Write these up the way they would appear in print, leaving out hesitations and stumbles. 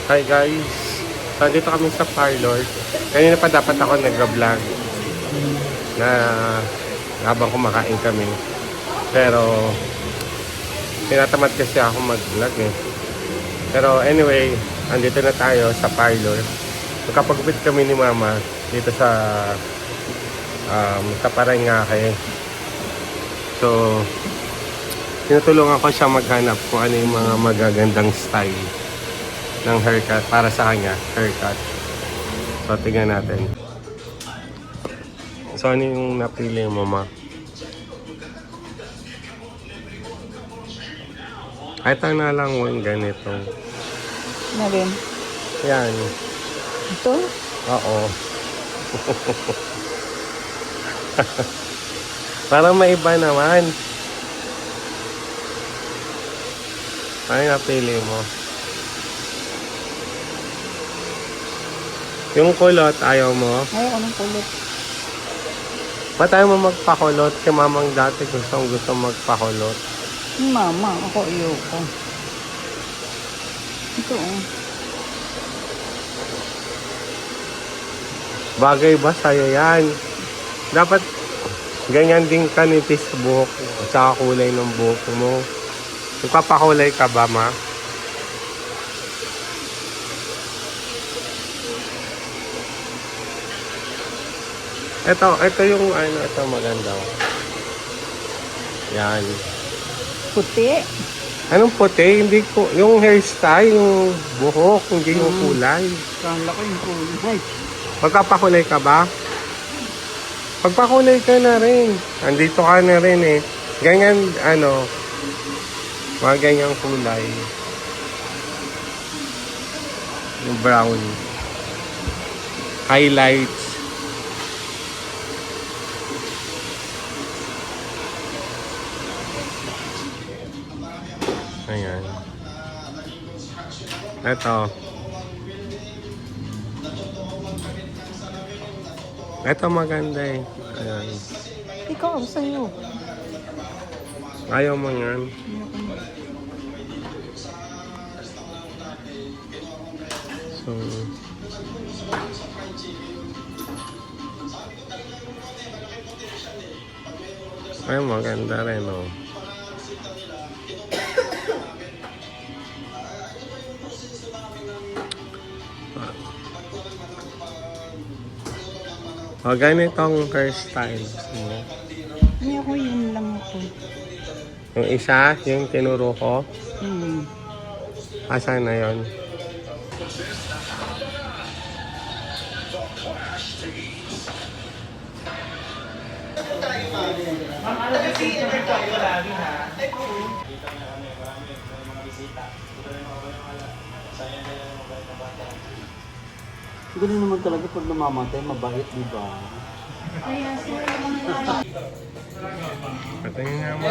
Hi guys, so dito kami sa parlor. Kanina pa dapat ako nag-vlog na habang kumakain kami. Pero tinatamad kasi ako mag-vlog eh. Pero anyway, andito na tayo sa parlor. Magkapagupit kami ni Mama dito sa Paranaque. So tinutulungan ko siya maghanap kung ano yung mga magagandang style ng haircut para sa kanya, haircut. So, tingnan natin. So, ano yung napili mo, Ma? Ito na lang yung ganito. Na rin? Yan. Ito? Oo. Parang maiba naman. Ano yung napili mo? Yung kulot, ayaw mo? Ayaw ko ng kulot. Ba't ayaw mo magpakulot? Si Mamang dati gusto magpakulot. Mama, ako ayoko. Ito oh. Bagay ba sa'yo yan? Dapat ganyan din ka nipis sa buhok at saka kulay ng buhok mo. Nagpapakulay ka ba, Ma? Ito yung ito maganda. Yan. Puti. Anong puti? Hindi ko, yung hairstyle, yung buhok, hindi yung kulay. Kala ko yung kulay. Magpapakulay ka ba? Pagpakulay ka na rin. Andito ka na rin eh. Ganyan, mga ganyang kulay. Yung brown. Highlights. Ayan. Ito maganda eh. Ayan. Ikaw, sa'yo. Ayaw mo yan. So, ay maganda rin oh. O, ganitong hairstyle mo. Hindi ako yun lang ako. Yung isa, yung tinuro ko. Asan na yun? Ganun naman talaga pag namamatay, mabait, di ba? Patingin nga mo.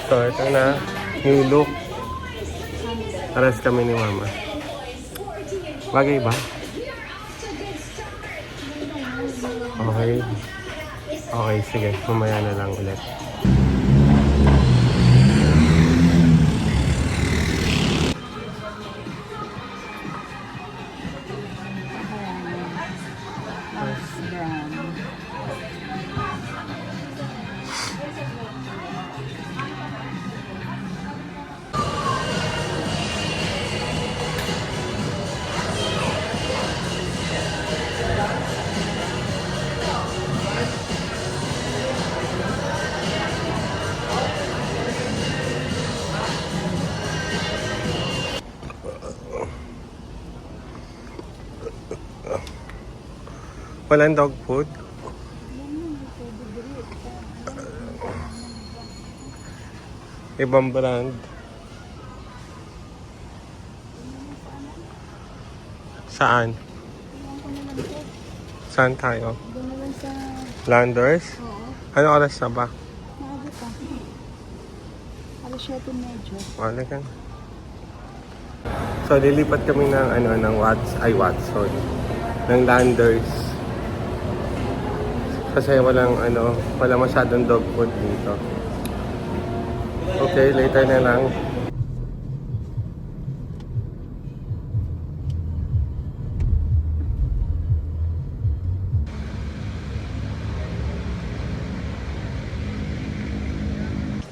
So, ito na. New look. Pares kami ni Mama. Bagay ba? Okay. Okay, sige. Mamaya na lang ulit. Walang dog food? Ibang brand. Saan? Saan tayo? Landers? Ano oras na ba? Maaga pa. Alas 7:30. Wala ka. So, lilipat kami ng Watts, sorry. Ng Landers. Kasi wala masyadong dog food dito. Okay, later na lang.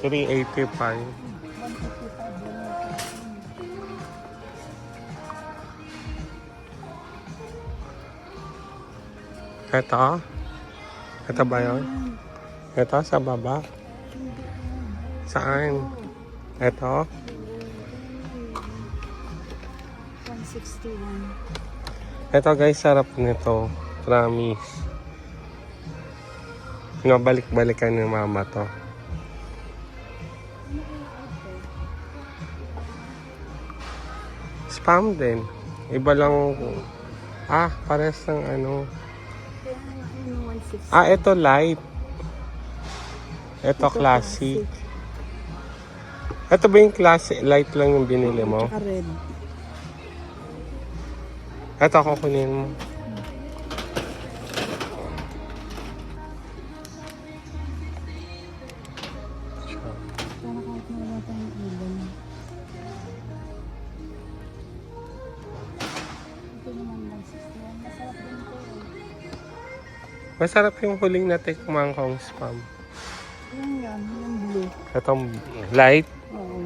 $385. Ito? Ito ba yun? Ito sa baba? Saan? Ito? 161. Ito guys, sarap nito. Promise. Pinabalik-balikan ni mama to. Spam din. Iba lang. Pares ng ano. Kaya ano, 160. Ito light. Ito classic. Ito ba yung classic? Light lang yung binili mo? Tsaka red. Ito kukunin mo. Para kahit wala tayong ulam. Ito naman 161. Masarap din ito. Masarap yung huling natin kumangkong spam. Yan yan. Yung blue. Itong light. Oo.